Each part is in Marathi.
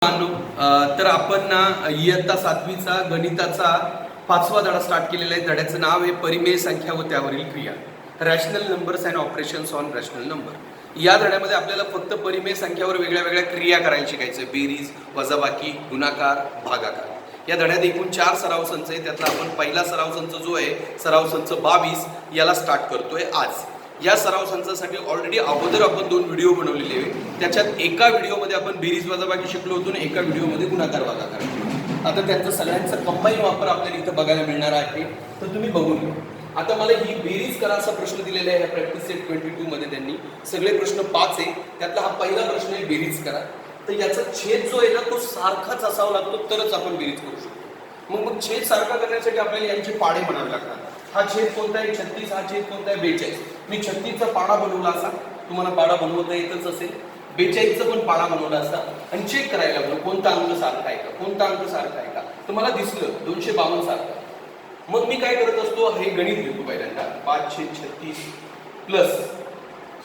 तर आपण ना इयत्ता 7वीचा गणिताचा 5वा धडा स्टार्ट केलेला आहे. धड्याचं नाव आहे परिमेय संख्या व त्यावरील क्रिया, rational numbers and operations on rational number. या धड्यामध्ये आपल्याला फक्त परिमेय संख्यावर वेगळ्या वेगळ्या क्रिया करायला शिकायचं. बेरीज, वजाबाकी, गुणाकार, भागाकार. या धड्यात एकूण 4 सराव संच आहे. त्यातला आपण पहिला सराव संच जो आहे सराव संच 22 याला स्टार्ट करतोय आज. या सराव संचासाठी ऑलरेडी अगोदर आपण 2 व्हिडिओ बनवलेले आहे. त्याच्यात एका व्हिडिओमध्ये आपण बेरीज वजाबाकी शिकलो होतो आणि एका व्हिडिओमध्ये गुणाकार भागाकार शिकलो. आता त्यांचा सगळ्यांचा कंबाईन वापर आपल्याला इथं बघायला मिळणार आहे, तर तुम्ही बघून घ्या. आता मला ही बेरीज करा असा प्रश्न दिलेला आहे प्रॅक्टिस सेट 22 मध्ये. त्यांनी सगळे प्रश्न 5 आहे, त्यातला हा पहिला प्रश्न आहे बेरीज करा. तर याचा छेद जो आहे ना तो सारखाच असावा लागतो तरच आपण बेरीज करू शकतो. मग छेद सारखा करण्यासाठी आपल्याला यांचे पाडे म्हणावे लागतात. हा छेद कोणता आहे 36, हा छेद कोणता आहे 42. मी 36चा पाडा बनवला असा, तुम्हाला पाडा बनवता येतच असेल. 42चा पण पाडा बनवला असता आणि चेक करायला लागलो कोणता अंक सारखा आहे का, कोणता अंक सारखा आहे का. तर मला दिसलं 252 सारखा. मग मी काय करत असतो, हे गणित घेतो पहिल्यांदा. 5/36 प्लस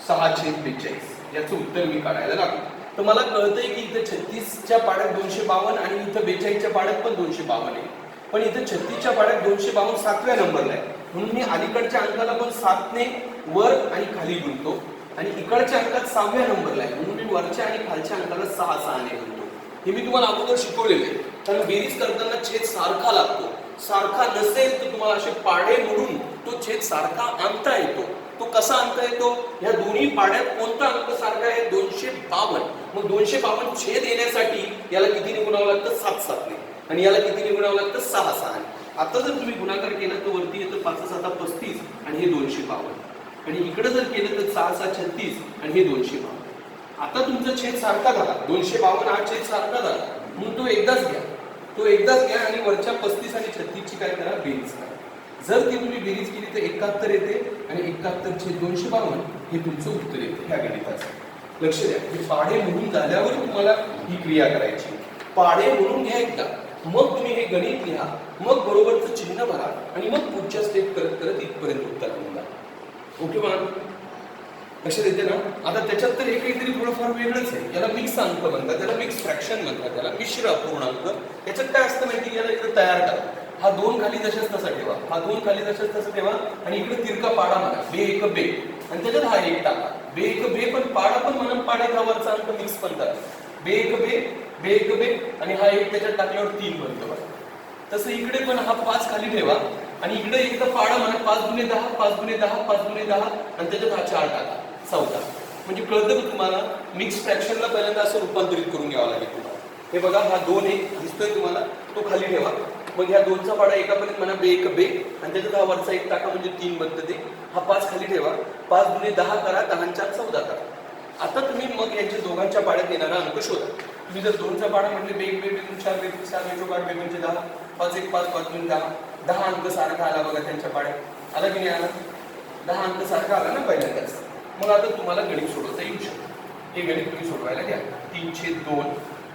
6/42 याचं उत्तर मी काढायला लागलो. तर मला कळतंय की इथं 36च्या पाड्यात 252 आणि इथं 42च्या पाड्यात पण 252 आहे. पण इथं 36च्या पाड्यात 252 7व्या नंबरला आहे, म्हणून मी अलीकडच्या अंकाला पण 7ने वर आणि खाली गुणतो आणि इकडच्या अंकात 6व्या नंबरला आहे, म्हणून मी वरच्या आणि खालच्या अंकाला 6ने गुणतो. हे मी तुम्हाला अगोदर शिकवलेलं आहे. कारण बेरीज करताना छेद सारखा लागतो. सारखा नसेल तर तुम्हाला असे पाडे मोडून तो छेद सारखा आणता येतो. तो कसा आणता येतो, या दोन्ही पाड्यात कोणता अंक सारखा आहे 252. मग 252 छेद येण्यासाठी याला किती गुणावं लागतं 7/7ने आणि याला किती गुणावं लागतं 6/6ने. आता जर तुम्ही गुणाकार केला तर वरती येतं 5/7 35 आणि हे 252 आणि इकडे जर केलं तर 6/6 36 आणि हे 252. आता तुमचा छेद सारखा झाला, 252 हा छेद सारखा झाला म्हणून तो एकदाच घ्या आणि वरच्या 35 आणि 36ची काय करा बेरीज करा. जर ती तुम्ही बेरीज केली तर 71 येते आणि 71/252 हे तुमचं उत्तर येते ह्या गणिताचं. लक्ष द्या, हे पाढे म्हणून झाल्यावर तुम्हाला ही क्रिया करायची. पाढे म्हणून घ्या एकदा, मग तुम्ही हे गणित लिहा, मग बरोबरचं चिन्ह भरा आणि मग पुढच्या स्टेप करत करत इथपर्यंत उत्तर आणून. ओके म्हणा, लक्षात येते ना. आता त्याच्यात तर हे काहीतरी थोडंफार वेगळंच आहे. याला मिक्स अंक म्हणतात, त्याला मिक्स फ्रॅक्शन म्हणतात, त्याला मिश्र अपूर्णांक. याच्यात काय असतं माहिती, याला इकडे तयार करा. हा 2 खाली तशाच तसा ठेवा, हा 2 खाली तशाच तसा ठेवा आणि इकडे तिरका पाडा म्हणा बे आणि त्याच्यात हा 1 टाका. बे पण पाडा पण म्हणून पाड्याचा वरचा अंक मिक्स पण करा. बे आणि हा 1 त्याच्यात टाकल्यावर 3 बनतो. तसं इकडे पण हा 5 खाली ठेवा आणि इकडे एकदा पाडा म्हणा 5×10 5×10 5×10 आणि त्याच्यात हा 4 टाका 14. म्हणजे कळतं का तुम्हाला, मिक्स फ्रॅक्शनला पहिल्यांदा असं रूपांतरित करून घ्यावं लागेल तुम्हाला. हे बघा, हा 2 आहे दिसतोय तुम्हाला, तो खाली ठेवा. मग ह्या 2चा पाडा एकापर्यंत म्हणा बे आणि त्याच्यात हा वरचा 1 टाका म्हणजे 3 बनतं ते. हा 5 खाली ठेवा, 5×10 करा, 10×4 14 करा. आता तुम्ही मग यांच्या दोघांच्या पाड्यात येणारा अंक शोधा. तुम्ही जर 2चा पाडा म्हणजे बे 4 बे 4 म्हणजे 10 5×1 5 5×10 10 अंक सारखा आला बघा त्यांच्या पाड्यात. आला की नाही आला, 10 अंक सारखा आला ना पहिल्यांदाच. मग आता तुम्हाला गणित सोडवता येऊ शकतं. हे गणित तुम्ही सोडवायला घ्या. 3/2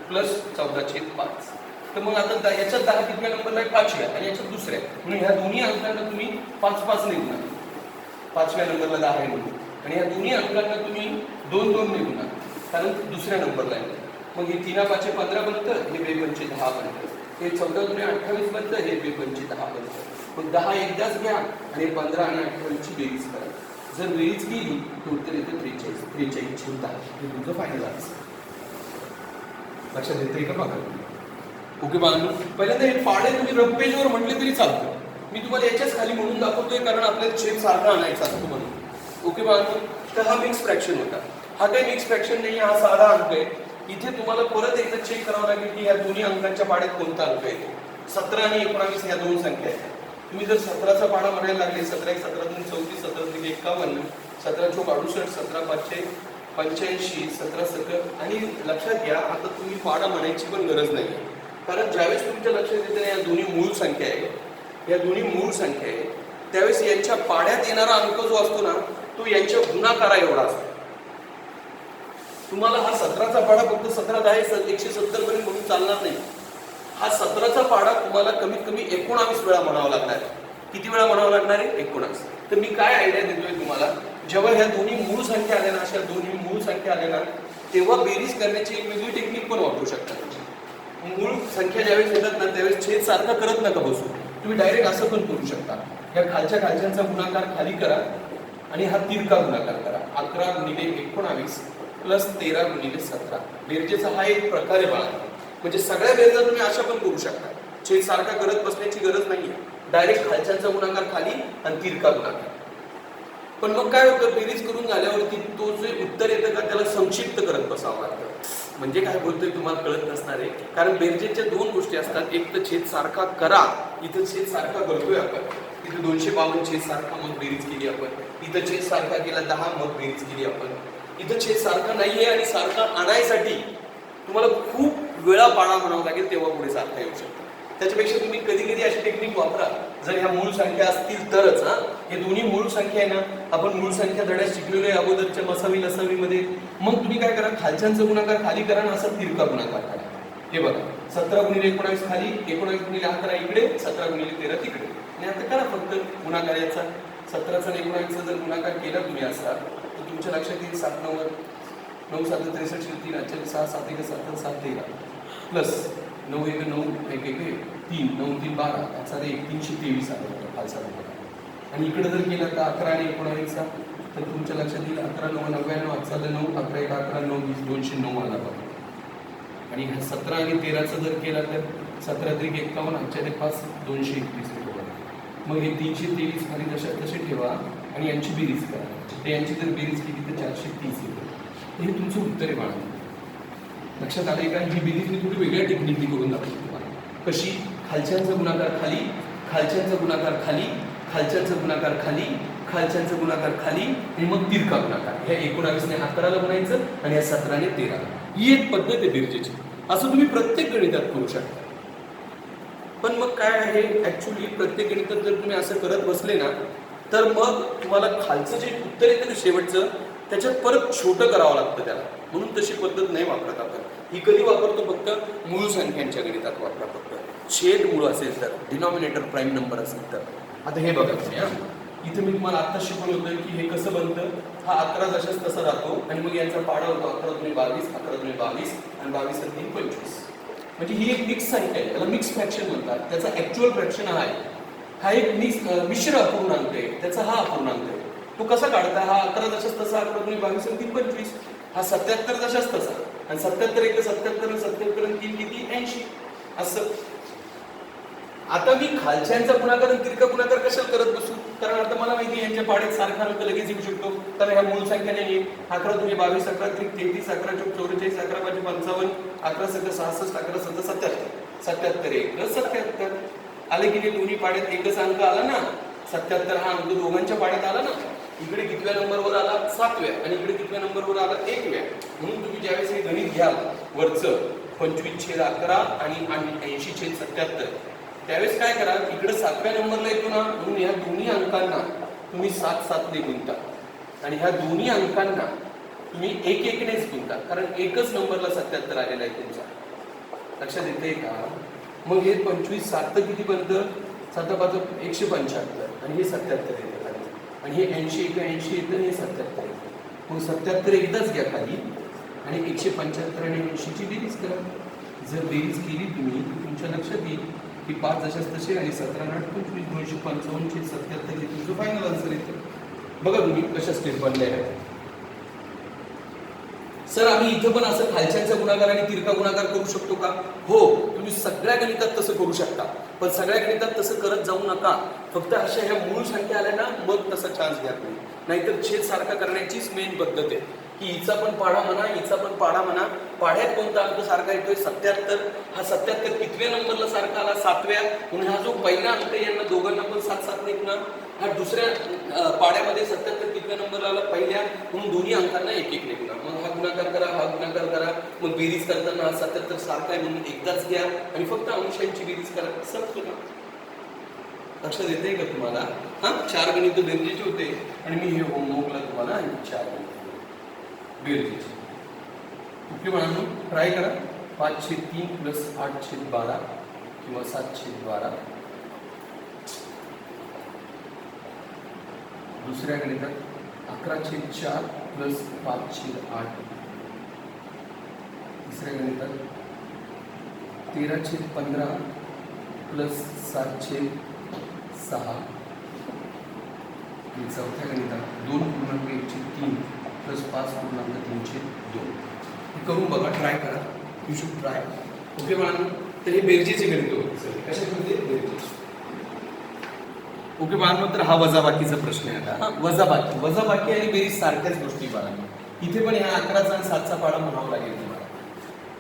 प्लस 14/5. तर मग आता याच्यात 10 कितव्या नंबरला आहे 5व्या आणि याच्यात दुसऱ्या, म्हणून ह्या दोन्ही अंकांना तुम्ही 5 ने गुणा. 5व्या नंबरला 10 आहे म्हणून, आणि ह्या दोन्ही अंकांना तुम्ही 2 ने गुणा कारण दुसऱ्या नंबरला आहे. मग हे 3×5 15 बनतं, हे 2×5 10 बनतं, हे 14×2 28 बनतं, हे 2×5 10 बनतं. मग 10 एकदाच घ्या आणि 15 आणि 28ची बेरीज करा. जर बेरीज केली तर उत्तर येतं 43/10. हे तुमचं फायनल आन्सर. लक्षात येते का बघा. ओके बाळांनो, पहिल्यांदा हे पाडे तुम्ही रफ पेजवर म्हटले तरी चालतं. मी तुम्हाला याच्याच खाली म्हणून दाखवतोय कारण आपल्याला छेद सारखा आणायचा असतो म्हणून. ओके बाळांनो, तर हा मिक्स फ्रॅक्शन होता. हा काही मिक्स फ्रॅक्शन नाही, हा साधा अंक आहे. इथे तुम्हाला परत एकदा चेक करावं लागेल की या दोन्ही अंकांच्या पाड्यात कोणता अंक येतो. 17 आणि 19 ह्या 2 संख्या आहेत. तुम्ही जर 17चा पाडा म्हणायला लागले 17 1 17 2 34 17 3 51 17 चौक 68 17 5 85 17 सकल. आणि लक्षात घ्या, आता तुम्ही पाडा म्हणायची पण गरज नाही, कारण ज्यावेळेस तुमच्या लक्षात येते या दोन्ही मूळ संख्या आहे, त्यावेळेस यांच्या पाड्यात येणारा अंक जो असतो ना तो यांच्या गुणाकारा एवढा असतो. तुम्हाला हा 17चा पाडा फक्त 17 10 170 पर्यंत म्हणून चालणार नाही. हा 17चा पाडा तुम्हाला कमीत कमी 19 वेळा म्हणावा लागणार आहे. किती वेळा म्हणावं लागणार आहे 19. तर मी काय आयडिया देतोय तुम्हाला, जेव्हा ह्या दोन्ही मूळ संख्या आल्या ना, अशा दोन्ही मूळ संख्या आल्या ना, तेव्हा बेरीज करण्याची एक वेगळी टेक्निक पण वापरू शकता. मूळ संख्या ज्यावेळेस येतात ना त्यावेळेस छेद सारखा करत नका बसू. तुम्ही डायरेक्ट असं पण करू शकता. या खालच्यांचा गुणाकार खाली करा आणि हा तिरका गुणाकार करा. 11 गुणिले 19 प्लस 13 गुणिले 17. बेरजेचा हा एक प्रकार आहे बाळा. म्हणजे सगळ्या बेरजा तुम्ही अशा पण करू शकता. छेद सारखा करत बसण्याची गरज नाहीये. डायरेक्ट खालच्यांचा गुणाकार खाली आणि तिरका गुणाकार. पण मग काय होतं, बेरीज करून झाल्यावरती तो जे उत्तर येतं का त्याला संक्षिप्त करत बसावं लागतं. म्हणजे काय बोलतोय तुम्हाला कळत नसणार आहे. कारण बेरजेच्या दोन गोष्टी असतात. एक तर छेद सारखा करा, इथं छेद सारखा करतोय आपण. इथं 252 छेद सारखा मग बेरीज केली आपण. इथं छेद सारखा केला 10 मग बेरीज केली आपण. इथं छेद सारखा नाहीये आणि सारखा आणायसाठी तुम्हाला खूप वेळा पाडा म्हणावं लागेल, तेव्हा पुढे सारखा येऊ शकतो. त्याच्यापेक्षा तुम्ही कधी कधी अशी टेक्निक वापरा, जर ह्या मूळ संख्या असतील तरच. हे दोन्ही मूळ संख्या आहे ना, आपण मूळ संख्या धड्यात शिकलेलो आहे अगोदरच्या मसावी लसावीमध्ये. मग तुम्ही काय करा, खालच्यांचा गुणाकार खाली करा आणि असा तिरका गुणाकार करा. हे बघा, 17 गुणिले 19 खाली, 19 गुणिले 11 इकडे, 17 गुणिले 13 तिकडे. आणि आता करा फक्त गुणाकार याचा. 17चा आणि 19चा जर गुणाकार केला तुम्ही असा तर तुमच्या लक्षात येईल 7 9 9 7 63 3 8 6 7 1 7 7 13 प्लस 9 1 9 1 1 3 9 3 12 याचा 323 आला खालचा गुणाकार. आणि इकडे जर केला तर 11 आणि 19चा तर तुमच्या लक्षात येईल 11 9 99 8 7 9 11 1 11 9 20 209 आला बघा. आणि 17 आणि 13चा जर केला तर 17 3 51 8 5 221 बरोबर. मग हे 323 खाली तसे ठेवा आणि यांची बेरीज करा. ते यांची जर बेरीज केली तर 430 येते. हे तुमचं उत्तर आहे बाळा. लक्षात आलंय का? ही बेरीज मी थोडी वेगळ्या टेक्निकनी करून दाखवतो तुम्हाला. कशी? खालच्यांचा गुणाकार खाली, खालच्यांचा गुणाकार खाली, खालच्यांचा गुणाकार खाली, खालच्यांचा गुणाकार खाली आणि मग तिरका गुणाकार. ह्या 19ने 11ला बनायचं आणि या 17ने 13ला. ही एक पद्धत आहे बेरजेची. असं तुम्ही प्रत्येक गणितात करू शकता. पण मग काय आहे, ऍक्च्युली प्रत्येक गणितात जर तुम्ही असं करत बसले ना तर मग तुम्हाला खालचं जे उत्तर येतं ना शेवटचं त्याच्यात परत छोटं करावं लागतं त्याला. म्हणून तशी पद्धत नाही वापरत आपण. ही कधी वापरतो? फक्त मूळ संख्यांच्या गणितात वापरा. फक्त छेद मूळ असेल तर, डिनॉमिनेटर प्राईम नंबर असेल तर. आता हे बघा तुम्ही, इथे मी तुम्हाला आत्ता शिकवलं होतं की हे कसं बनतं. हा 11 जशाच तसा राहतो आणि मग यांचा पाडा होतो 11 दुणे 22, 11 दुणे 22 आणि 22 आणि 3 25. म्हणजे ही एक मिक्स संख्या आहे, त्याला मिक्स फ्रॅक्शन म्हणतात. त्याचा ऍक्च्युअल फ्रॅक्शन हा आहे. हा एक मिश्र अपूर्णांक आहे, त्याचा हा अपूर्णांक आहे. तो कसा काढता? हा 11 जशाच तसा 11 दुणे 22 आणि 3 25. हा 77 जशाच तसा आणि 77 1 77 आणि 77 आणि 3 किती 80 असं. आता मी खालच्यांचा गुणाकार आणि तिरका गुणाकार कशाला करत बसू? कारण आता मला माहिती यांच्या पाड्यात सारखा अंक लगेच येऊ शकतो. तर ह्या मूळ संख्या नाही. 11 दुणे 22 11 3 33 11 चौक 44 11 5 55 11 7 66 11 7 77 77 1 77 आले की दोन्ही पाड्यात एकच अंक आला ना. 77 हा अंक दोघांच्या पाड्यात आला ना. इकडे कितव्या नंबरवर आला? 7व्या आणि इकडे कितव्या नंबरवर आला? 1व्या. म्हणून तुम्ही ज्यावेळेस हे गणित घ्याल वरचं 25/11 आणि 80/77 त्यावेळेस काय करा, इकडे 7व्या नंबरला येतो ना म्हणून ह्या दोन्ही अंकांना तुम्ही 7 7 ने गुणता आणि ह्या दोन्ही अंकांना तुम्ही 1 1 नेच गुणता. कारण एकच नंबरला 77 आलेला आहे तुमचा. लक्षात येते का? मग हे 25 7 किती बनतं? 7 5 175 आणि हे 77 येतं खाली आणि हे 80 1 80 येतं आणि हे 77 येतं. मग 77 एकदाच घ्या खाली आणि 175 आणि 80 ची बेरीज करा. जर बेरीज केली तुम्ही तर तुमच्या लक्षात येईल की 5 जशाच तसे आणि 17 8 25 255 77 हे तुमचं फायनल आन्सर येतं. बघा तुम्ही कशा स्टेप बनल्या आहेत. सर आम्ही इथं पण असं खालच्यांचा गुणाकार आणि तिरका गुणाकार करू शकतो का? हो, तुम्ही सगळ्या गणितात तसं करू शकता. पण सगळ्या गणितात तसं करत जाऊ नका. फक्त अशा ह्या मूळ संख्या आल्या ना मग तसा चान्स घ्या तुम्ही. नाहीतर छेद सारखा करण्याचीच मेन पद्धत आहे की हिचा पण पाढा म्हणा, हिचा पण पाढा म्हणा. पाढ्यात कोणता अंक सारखा येतोय? 77. हा 77 कितव्या नंबरला सारखा आला? 7व्या. म्हणून हा जो पहिला अंक यांना दोघांना पण 7 7 ने गुणा. हा दुसऱ्या पाड्यामध्ये 77 कितव्या नंबरला आला? पहिल्या. म्हणून दोन्ही अंकांना 1 1 ने गुणा. मग हा गुणाकार करा, हा गुणाकार करा. मग बेरीज करताना हा 77 सारखा आहे म्हणून एकदाच घ्या आणि फक्त अंशांची बेरीज करा. संपलं. लक्षात येते का तुम्हाला? हा 4 गणित बेरजेचे होते आणि मी हे होमवर्कला तुम्हाला 4 गणित बेरजेचे. ओके म्हणून ट्राय करा. 5/3 प्लस 8/12 किंवा 7/12. दुसऱ्या गणितात 11/4 प्लस 5/8. तिसऱ्या गणितात 13/15 प्लस 7/6 चौथ्या गणितात 2.1/3 प्लस 5.3/2 हे करून बघा, ट्राय करा, यू शुड ट्राय. ओके बाळांनो, तर हे बेरजेचे गणित होते. कशाचे होते? बेरजेचे. ओके बाळांनो, तर हा वजाबाकीचा प्रश्न आहे आता. वजाबाकी आणि बेरीज सारख्याच गोष्टी बाळांनो. इथे पण ह्या 11चा आणि 7चा पाडा म्हणावा लागेल तुम्हाला,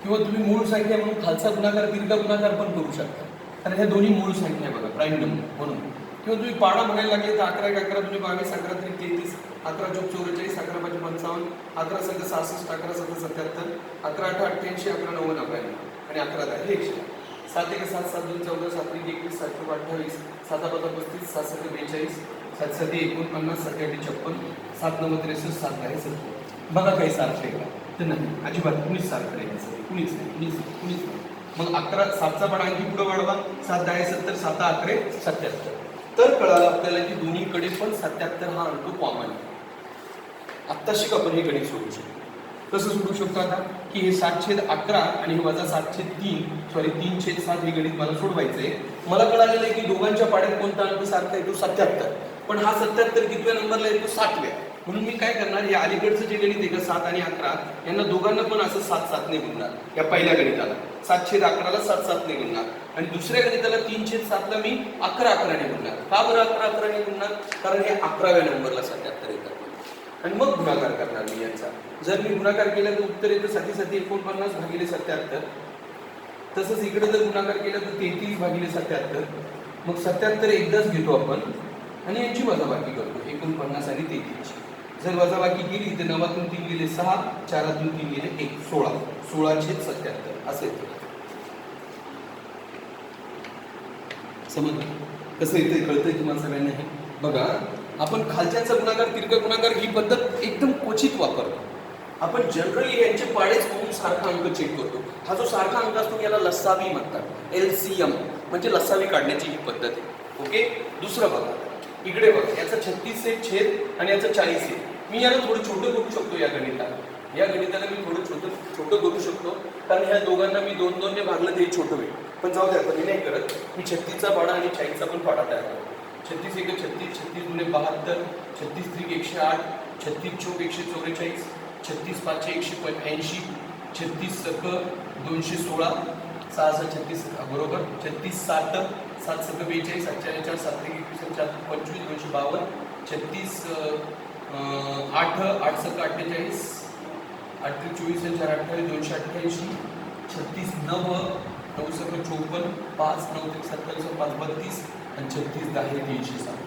किंवा तुम्ही मूळ संख्या म्हणून खालचा गुणाकार दीर्घ गुणाकार पण करू शकता, कारण ह्या दोन्ही मूळ संख्या आहे बघा, प्राईम नंबर म्हणून. किंवा तुम्ही पाडा म्हणायला लागले तर 11 11 तुम्ही 22, 11 33, 11 चौक 44, 11 5 55, 11 7 66, 11 7 77, 11 8 88, 11 9 99 आणि 11 10 हे 100. 7 1 7 7 2 14, 7 3 21, 7 2 28, 7 5 35, 7 7 42, 7 7 49, 7 8 56, 7 9 63, 7 10 70. बघा काही सारखं आहे का? तर नाही, अजिबात कुणीच सारखं नाही, कुणीच नाही. मग 11 7चा पाडा आणखी पुढे वाढवा, 7 10 70, 7 11 77. तर कळालं आपल्याला की दोन्हीकडे पण 77 हा अंक कॉमन आहे. आत्ता शिक आपण हे गणित सोडू शकतो. कसं सोडू शकतो आता? की हे 7/11 आणि हे वजा 7/3 3/7 हे गणित मला सोडवायचंय. मला कळालेलं आहे की दोघांच्या पाड्यात कोणता अंक सारखा येतो? 77. पण हा 77 कितव्या नंबरला येतो? 7व्या. म्हणून मी काय करणार, हे अलीकडचं जे गणित आहे का 7 आणि 11 यांना दोघांना पण असं 7/7 ने गुणणार. या पहिल्या गणिताला 7/11ला 7/7 ने गुणणार आणि दुसऱ्या गणिताला 3/7ला मी 11/11 ने गुणणार. का बरं 11/11 ने गुणणार? कारण हे 11व्या नंबरला 77 येतात. आणि मग गुणाकार करणार मी यांचा. जर मी गुणाकार केला तर उत्तर येतं 7 7 49 भागिले 77. तसंच इकडे जर गुणाकार केला तर 33 भागिले 77. मग 77 एकदाच घेतो आपण आणि यांची वजाबाकी करतो, 49 आणि 33. जर वजाबाकी केली तर 9तून 3 गेले 6, 4तून 3 गेले 1, 16. 16/77 असे येते. समजलं कसं येते? कळतंय तुम्हाला सगळ्यांना? हे बघा, आपण खालच्याचा गुणाकार दीर्घ गुणाकार ही पद्धत एकदम क्वचित वापरतो. आपण जनरली यांचे पाडेच म्हणून सारखा अंक चेक करतो. हा जो सारखा अंक असतो याला लसावी म्हणतात, LCM म्हणजे लसावी काढण्याची ही पद्धत आहे. ओके, दुसरं बघा, इकडे बघा, याचा 36 आहे छेद आणि याचा 40 आहे. मी याला थोडं छोटं करू शकतो. या गणिताला मी थोडं छोटं करू शकतो, कारण ह्या दोघांना मी 2 ने भागलं ते छोटं होईल. पण जाऊ द्या, पण हे नाही करत. मी 36चा पाडा आणि 40चा पण पाडा तयार करतो. 36 1 36, 36 2 72, 36 3 108, 36 4 144, 36 5 180, 36 सक 216, 6 6 36 बरोबर, 36 7 7 सक 42, 7 4 7 21, 4 25, 252, 36 8 8 सक 48, 8 24, 4 28, 288, 36 9 9 सक 54, 5 9 27, 5 32 आणि 36 10 307.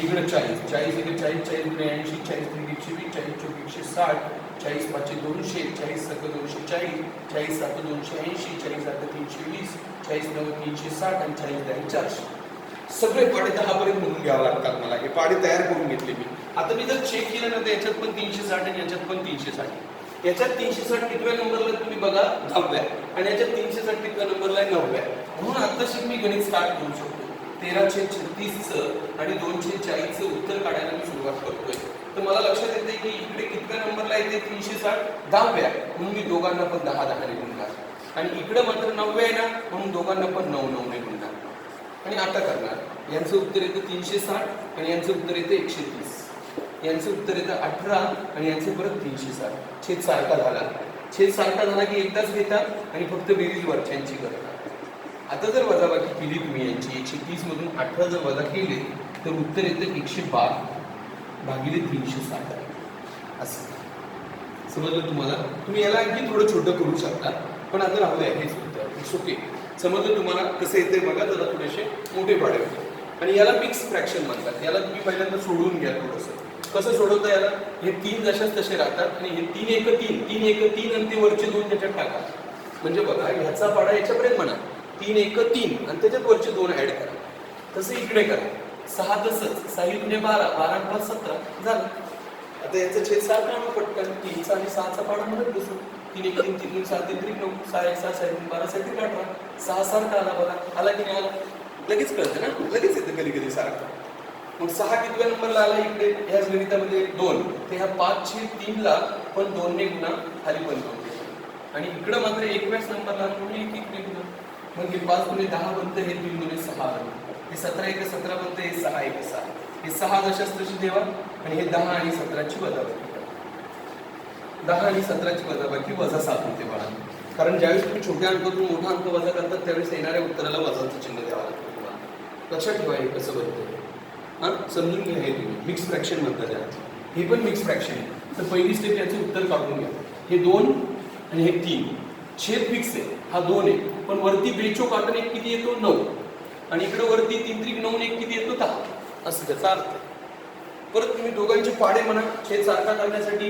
इकडे 40 40 1 40, 40 2 80, 40 3 120, 40 4 160, 40 5 200, 40 सक 240, 40 7 280, 40 8 320, 40 9 360 आणि 40 10 400. सगळे पाडे 10 पर्यंत म्हणून घ्यावं लागतात मला. हे पाडे तयार करून घेतले मी. आता मी जर चेक केलं ना तर याच्यात पण 360 आणि याच्यात पण 360. याच्यात 360 कितव्या नंबरला तुम्ही बघा 10व्या आणि याच्यात 360 कितव्या नंबरला 9व्या. म्हणून आताशी मी गणित स्टार्ट करू शकतो. 13/36 आणि 2/40 उत्तर काढायला मी सुरुवात करतोय. तर मला लक्षात येते की इकडे कितव्या नंबरला येते 360 10व्या, म्हणून मी दोघांना पण 10 10 ने गुणणार. आणि इकडे मात्र 9व्या आहे ना, म्हणून दोघांना पण 9 9 ने गुणणार. आणि आता करणार, यांचं उत्तर येतं 360 आणि यांचं उत्तर येतं 130. यांचं उत्तर येतं 18 आणि यांचं परत 360. छेद सारखा झाला की एकदाच घेतात आणि फक्त बेरीज वरच्यांची करतात. आता जर वजाबाकी केली तुम्ही यांची 130 मधून 18 जर वजा केले तर उत्तर येतं 112 भागिले 360 असं. समजलं तुम्हाला? तुम्ही याला आणखी थोडं छोटं करू शकता, पण आता राहू द्या, हेच उत्तर. It's okay. समजलं तुम्हाला कसं येते? बघा, जरा थोडेसे मोठे पाडे होते. आणि याला मिक्स फ्रॅक्शन म्हणतात. याला तुम्ही पहिल्यांदा सोडवून घ्या थोडंसं. कसं सोडवता याला? हे 3 जशाच तसे राहतात आणि हे 3 1 3 3 1 3 आणि ते वरचे 2 त्याच्यात टाका. म्हणजे बघा, ह्याचा पाडा याच्यापर्यंत म्हणा 3 1 3 आणि त्याच्यात वरचे 2 ऍड करा. तसं इकडे करा. 6 तसंच, 6 गुणे 12, 12 आणि 5 17 झालं. आता याचा छेद सारखा आणू पटकन. 3चा आणि 6चा पाडा म्हणत बसू. 3 1 3 3 7 3 3 9 6 1 6 6 12 7 18. 6 सारखा आला बघा. आला की नाही आला? लगेच कळतं ना, लगेच येतं कधी कधी सारखं. मग 6 कितव्या नंबरला आला इकडे ह्याच गणितामध्ये 2. ते ह्या 5/3 ला पण 2 ने गुणा, खाली पण 2 ने. आणि इकडं मात्र 1व्याच नंबरला म्हणून 1 1 ने गुणा. मग हे 5 गुणिले 10 बनतं, हे 3 गुणिले 6 बनतं, हे 17 एक 17 बनतं, हे 6 एक 6, हे 6 जशाच तशी ठेवा आणि हे 10 आणि 17ची वजाबाकी करा. 10 आणि 17ची वजाबाकी वजा 7 होते बाळा. कारण ज्यावेळेस तुम्ही छोट्या अंकातून मोठा अंक वजा करतात त्यावेळेस येणाऱ्या उत्तराला वजाचं चिन्ह द्यावं लागतं तुम्हाला. लक्षात ठेवा हे कसं बनतं. हां, समजून घ्या. हे तुम्ही मिक्स फ्रॅक्शन म्हणतात त्याला. हे पण मिक्स फ्रॅक्शन आहे. तर पहिली स्टेप याचं उत्तर काढून घ्या. हे 2 आणि हे 3, छेद फिक्स आहे, हा 2 आहे, पण वरती बेचोक आतून एक किती येतो 9 आणि इकडे वरती 3 त्रिक 9 एक किती येतो 10, असं त्याचा अर्थ. परत तुम्ही दोघांचे पाडे म्हणा छेद सारखा करण्यासाठी.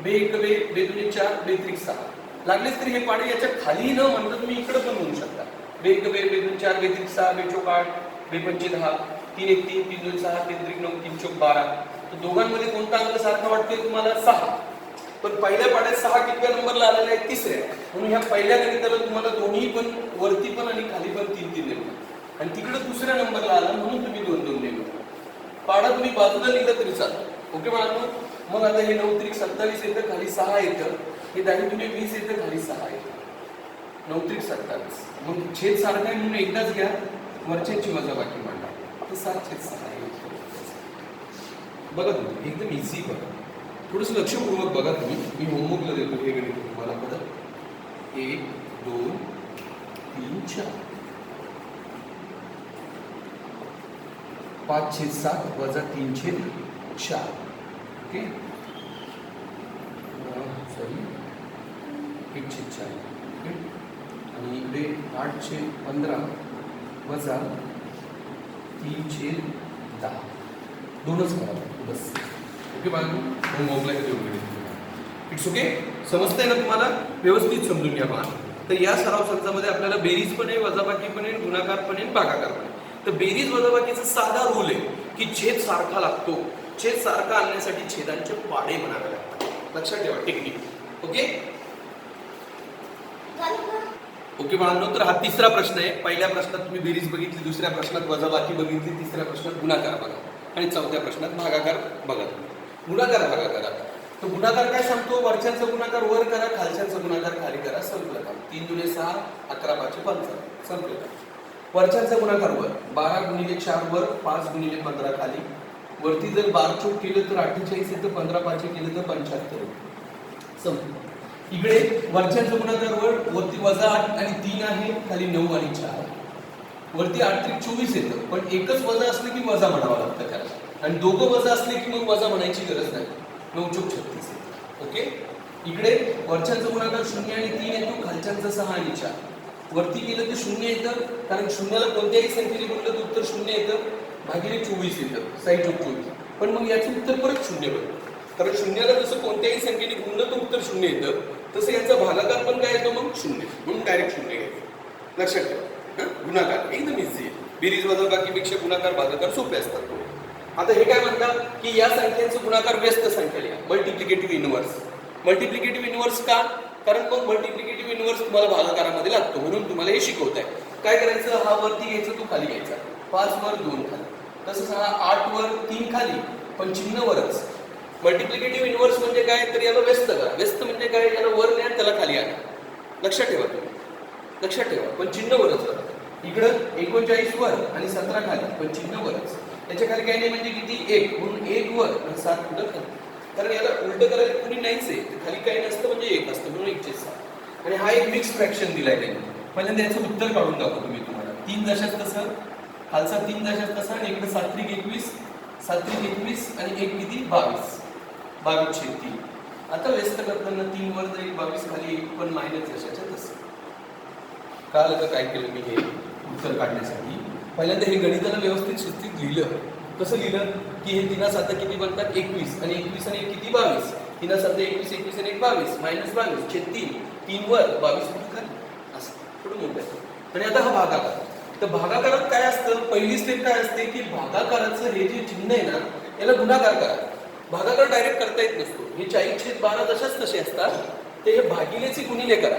बे एक बे, बे दुने 4, बे त्रिक 6. लागलेच तरी हे पाडे याच्या खाली न म्हणता तुम्ही इकडे पण म्हणू शकता. बे एक बे, बे दुने 4, बे त्रिक 6, बेचोक 8, बे पंचे 10, 3 एक 3, 3 2 6, 3 त्रिक 9, 3 चोक 12. तर दोघांमध्ये कोणता अंक सारखा वाटतोय तुम्हाला 6. पण पहिल्या पाड्यात 6 कितव्या नंबरला आलेला आहे 3ऱ्या. म्हणून ह्या पहिल्या गणिताला तुम्हाला दोन्ही पण वरती पण आणि खाली पण 3 3 नेमलं आणि तिकडे दुसऱ्या नंबरला आला म्हणून तुम्ही 2 2 नेमलं. पाडा तुम्ही बाजूला लिहिलं तरी चालतं. ओके बाळांनो. मग आता हे 9 त्रिक 27 येतं, खाली 6 येतं, हे 10 तुम्ही 20 येतं, खाली 6 येतं, 9 त्रिक 27. मग छेद सारखा आहे म्हणून एकदाच घ्या, वरच्याची वजाबाकी मांडा, तर 7/6 येतं. बघा तुम्ही एकदम इझी बघा, थोडंसं लक्षपूर्वक बघा तुम्ही. मी होमवर्कला देतो हे गणित तुम्हाला. बघा 1 2 3 4, 5/7 वजा 3/4. Okay, sorry 1/4. ओके, आणि इकडे 8/15 वजा 3/10. दोनच करा बस. ओके बाळांनो, होमवर्कला हे देऊन मिळेल. It's okay. समजतंय ना तुम्हाला? व्यवस्थित समजून घ्या बाळा. तर या सराव संचामध्ये आपल्याला बेरीज पण आहे, वजाबाकी पण आहे, गुणाकार पण आहे, भागाकार पण आहे. तर बेरीज वजाबाकीचा साधा रूल आहे की छेद सारखा लागतो. छेद सारखा आणण्यासाठी छेदांचे पाडे म्हणावे लागतात. लक्षात ठेवा टेक्निक. ओके ओके बाळांनो, तर हा तिसरा प्रश्न आहे. पहिल्या प्रश्नात तुम्ही बेरीज बघितली, दुसऱ्या प्रश्नात वजाबाकी बघितली, तिसऱ्या प्रश्नात गुणाकार बघा आणि चौथ्या प्रश्नात भागाकार बघा. गुणाकार भागाकार. तर गुणाकार काय सांगतो? वरच्यांचा गुणाकार वर करा, खालच्यांचा गुणाकार खाली करा. संपलं काम. 3 दुने 6, 11 5 15. संपलं काम. वरच्यांचा गुणाकार वर, 12 गुणिले 4 वर, 5 गुणिले 15 खाली. वरती जर 12 चोक केलं तर 48 येतं, 15 5 केलं तर 75 होतं. संपलं. इकडे वरच्यांचा गुणाकार वर, वरती वजा 8 आणि 3 आहे, खाली 9 आणि 4. वरती 8 त्रिक 24 येतं, पण एकच वजा असलं की वजा म्हणावं लागतं त्याला, आणि दोघं वजा असले की मग वजा म्हणायची गरज नाही. 9 चोक 36 येतं. ओके, इकडे वरच्यांचा गुणाकार 0 आणि 3 येतो, खालच्यांचा 6 आणि 4. वरती गेलं तर 0 येतं, कारण शून्याला कोणत्याही संख्येने गुणलं तर उत्तर 0 येतं, भागिले 24 येतं, 6 चोक 24. पण मग याचं उत्तर परत 0 बनतं, कारण शून्याला जसं कोणत्याही संख्येने गुणलं तर उत्तर 0 येतं, तसं याचा भागाकार पण काय येतो मग 0, म्हणून डायरेक्ट 0 घ्यायचं. लक्षात ठेवा. गुणाकार एकदम इझी आहे. बेरीज वजाबाकीपेक्षा गुणाकार भागाकार सोपे असतात. आता हे काय म्हणतात की या संख्यांचा गुणाकार व्यस्त संख्या लिहा, मल्टिप्लिकेटिव्ह इनव्हर्स. मल्टिप्लिकेटिव्ह इनव्हर्स का? कारण मग मल्टिप्लिकेटिव्ह इनव्हर्स तुम्हाला भागाकारामध्ये लागतो, म्हणून तुम्हाला हे शिकवत आहे. काय करायचं? हा वरती घ्यायचा, तो खाली घ्यायचा. 5 वर 2 खाली. तसंच हा 8 वर 3 खाली, पण चिन्ह वरच. मल्टिप्लिकेटिव्ह इनव्हर्स म्हणजे काय? तर याला व्यस्त करा. व्यस्त म्हणजे काय? याला वर न्या, त्याला खाली आणा. लक्षात ठेवा तुम्ही, लक्षात ठेवा, पण चिन्ह वरच राहतं. इकडं 39 वर आणि 17 खाली, पण चिन्ह वरच. त्याच्या खाली काही नाही म्हणजे किती? 1, म्हणून 1 वर आणि 7 पुढं खाली. कारण याला उलट करायला कोणी नाहीच आहे, खाली काही नसतं म्हणजे 1 असतं, म्हणून 1/7. आणि हा एक मिक्स फ्रॅक्शन दिलाय त्यांनी. पहिल्यांदा याचं उत्तर काढून दाखवतो तुम्ही तुम्हाला. 3 दशात कसं, खालचा 3 दशात कसा, आणि इकडे 7 त्रिक 21, 7 त्रिक 21 आणि 1 किती? 22, 22/3. आता व्यस्त करताना 3 वर जाईल, 22 खाली 1, पण मायनस दशाच्या तसं. काल काय केलं मी हे उत्तर काढण्यासाठी? पहिल्यांदा हे गणिताला व्यवस्थित शिस्तीत लिहिलं. कसं लिहिलं की हे 3 7 किती बनतात? 21, आणि 21 आणि 1 किती? 22. 3 7 21, 21 आणि 1 22, मायनस 22 छेद 3. 3 वर 22 कुठे खाली, असं थोडं मोठं आहे. आणि आता हा भागाकार. तर भागाकारात काय असतं? पहिली स्टेप काय असते की भागाकाराचं हे जे चिन्ह आहे ना, याला गुणाकार करा. भागाकार डायरेक्ट करता येत नसतो. हे 40/12 दशाच तसे असतात, ते हे भागिलेचे गुणिले करा.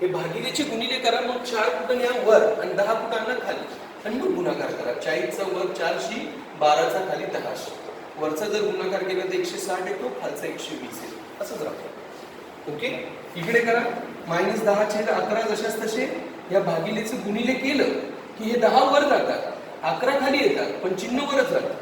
हे भागिलेचे गुणिले करा, मग 4 कुठं न्या वर आणि 10 कुठं आणा खाली, आणि मग गुणाकार करा. 40चा वर 4शी, 12चा खाली 10शी. वरचा जर गुणाकार केला तर 160 येतो, खालचा 120 येतो, असंच राहतो. ओके, इकडे करा -10/11 जशाच तसे, या भागिलेचं गुणिले केलं की हे 10 वर जातात, 11 खाली येतात, पण चिन्ह वरच राहतं.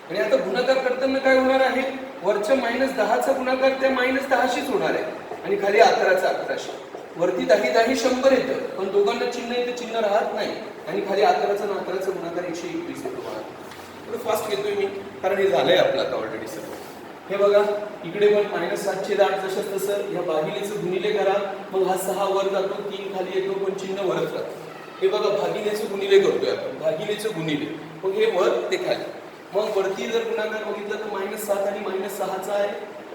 आणि आता गुणाकार करताना काय होणार आहे, वरच्या -10चा गुणाकार त्या -10शीच होणार आहे आणि खाली 11चा 11शी. वरती 10 100 येतं, पण दोघांना चिन्ह येतं, चिन्ह राहत नाही आणि खाली 11चा आणि 11चा गुणाकार 121 येतो. मला थोडं फास्ट घेतोय मी, कारण हे झालंय आपलं आता ऑलरेडी सर्व. हे बघा इकडे पण -708 जसं तसं या भागिलेचं गुणिले करा, मग हा 6 वर जातो, 3 खाली येतो, पण चिन्ह वरच राहतं. हे बघा भागिलेचं गुणिले करतोय आपण, भागिलेचं गुणिले, मग हे वर ते खाली. मग वरती जर गुणाकार बघितलं तर -7 आणि -6चा आहे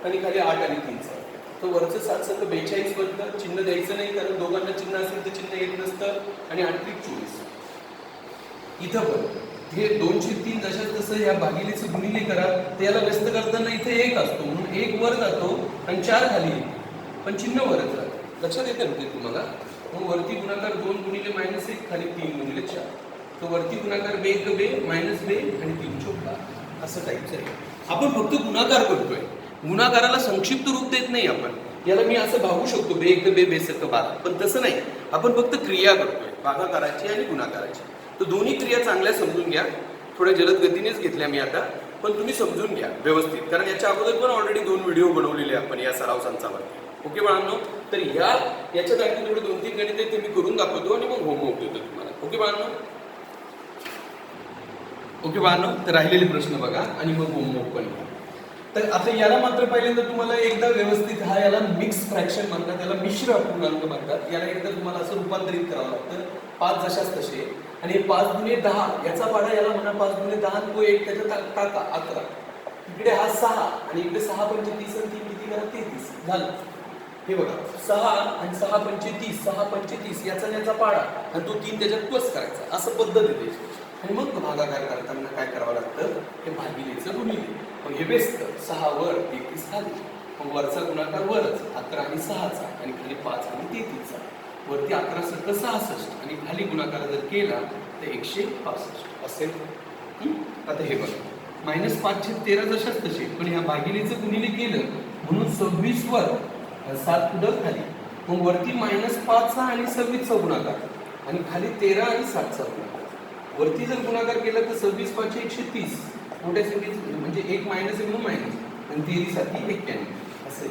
आणि खाली 8 आणि 3चा. तर वरचं 7 7 42 बनतं, चिन्ह द्यायचं नाही कारण दोघांना चिन्ह असेल तर चिन्ह येत नसतं आणि 8 3 24. इथं पण हे 203 जशाच तसं या भागिलेचं गुणिले करा, तर याला व्यस्त करताना इथे 1 असतो म्हणून 1 वर जातो आणि 4 खाली येतो, पण चिन्ह वरच राहतं. लक्षात येते ना ते तुम्हाला. मग वरती गुणाकार 2 गुणिले -1 खाली 3 गुणिले 4. तो वरती गुणाकार 2 × 2 -2 आणि 3 × 4 असं टाईपचं आहे. आपण फक्त गुणाकार करतोय, गुणाकाराला संक्षिप्त रूप देत नाही आपण. याला मी असं भागू शकतो 2 × 2 = 12, पण तसं नाही. आपण फक्त क्रिया करतोय, भागाकाराची आणि गुणाकाराची. तर दोन्ही क्रिया चांगल्या समजून घ्या. थोड्या जलद गतीनेच घेतल्या मी आता, पण तुम्ही समजून घ्या व्यवस्थित, कारण याच्या अगोदर पण ऑलरेडी 2 व्हिडिओ बनवलेले आपण या सराव संचावरती. ओके बाळांनो, तर याच्यात आणखी थोडे 2-3 गणित ते मी करून दाखवतो आणि मग होमवर्क देतो तुम्हाला. ओके बाळांनो, ओके बाळांनो, तर राहिलेले प्रश्न बघा आणि मग होमवर्क पण घ्या. तर आता याला मात्र पहिल्यांदा तुम्हाला एकदा व्यवस्थित, हा याला मिक्स फ्रॅक्शन म्हणतात, त्याला मिश्र अपूर्णांक म्हणतात. याला एकदा तुम्हाला असं रूपांतरित करावं लागतं, 5 जशाच तसे. आणि 5 × 10 याचा पाढा याला म्हणा 5 × 10, तो एक त्याच्यात टाका 11. इकडे हा 6 आणि इकडे 6 × 5 30 आणि 3 किती करा 33 झालं. हे बघा 6 आणि 6 × 5 30, 6 × 5 30 याचा याचा पाढा आणि तो 3 त्याच्यात प्लस करायचा, असं पद्धत येते. आणि मग भागाकार करताना काय करावं लागतं, हे भागिलेचं गुणिले. मग हे बेस्ट 6 वर 33 खाली, मग वरचा गुणाकार वरच 11 आणि 6चा आणि खाली 5 आणि 33चा. वरती 11 × 66 आणि खाली गुणाकार जर केला तर 165 असेल. आता हे बघा -5/13 जशाच तसे, पण ह्या भागिलेचं गुणिले केलं म्हणून 26 वर 7 पुढं खाली, मग वरती -5चा आणि 26चा गुणाकार आणि खाली 13 आणि 7चा गुणाकार. वरती जर गुणाकार केला तर 26 × 5 = 130, मोठ्या संख्येचं म्हणजे 1 मायनस म्हणून मायनस आणि 13 × 7 = 91 असेल.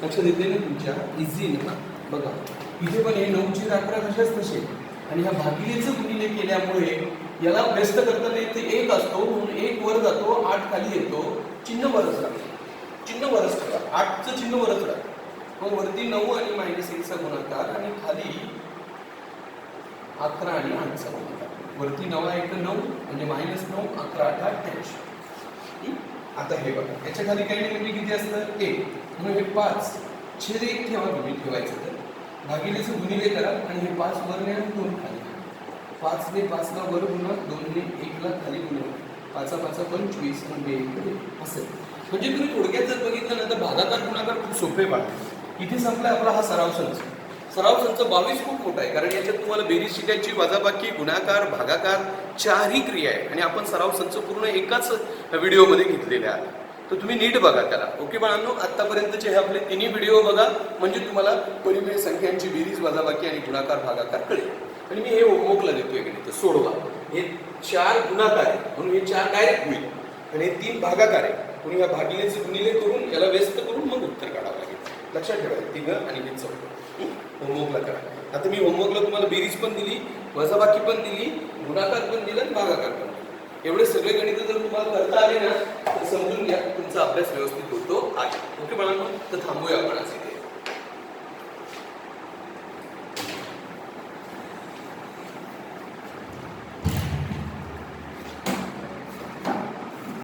लक्षात येते ना तुमच्या, इझी ना. बघा इथे पण हे 9 × 11 कशाच तसे, आणि ह्या भागिलेचं गुणिले केल्यामुळे याला व्यस्त करताना इथे 1 असतो म्हणून 1 वर जातो, 8 खाली येतो, चिन्ह वरच राहतं, चिन्ह वरच ठेवा, 8चं चिन्ह वरच राहतं. मग वरती 9 आणि -1चा गुणाकार आणि खाली 11 आणि 8चा गुणाकार. वरती 9 × 1 = 9 म्हणजे -9, 11 × 8 = 83. आता हे बघा याच्या खाली काही नाही म्हणजे किती असतं 1, म्हणून हे 5/1 ठेवा तुम्ही, ठेवायचं तर भागिलेचं गुणिले करा आणि हे 5 वर न्या 2 खाली. 5 ने 5 ला वर गुणा, 2 ने 1 ला खाली गुणा, 5 × 5 = 25 आणि 2 असेल. म्हणजे तुम्ही थोडक्यात जर बघितलं ना तर भागाकार गुणाकार खूप सोपे पाहतो. इथे संपला आपला हा सराव संच. सराव संच 22 खूप मोठा आहे, कारण याच्यात तुम्हाला बेरीज शिकायची, वजाबाकी, गुणाकार, भागाकार 4ही क्रिया आहे आणि आपण सराव संच पूर्ण एकाच व्हिडिओमध्ये घेतलेले आहे. तर तुम्ही नीट बघा त्याला. ओके बाळांनो, आतापर्यंतचे हे आपले 3 व्हिडिओ बघा, म्हणजे तुम्हाला परिमेय संख्यांची बेरीज, वजाबाकी आणि गुणाकार, भागाकार कळेल. आणि मी हे होमवर्कला देतोय गणित, सोडवा. हे 4 गुणाकार आहे म्हणून हे 4 डायरेक्ट होईल आणि हे 3 भागाकार आहे म्हणून या भागिलेचे गुणिले करून याला व्यस्त करून मग उत्तर काढावं लागेल. लक्षात ठेवा, 3 आणि हे 4 होमवर्कला करा. आता मी होमवर्कला तुम्हाला बेरीज पण दिली, वजाबाकी पण दिली, गुणाकार पण दिला आणि भागाकार पण दिला. एवढे सगळे गणित जर तुम्हाला करता आले ना तर समजून घ्या तुमचा अभ्यास व्यवस्थित होतो आहे. ओके बाळांनो, तर थांबूया आपण आज.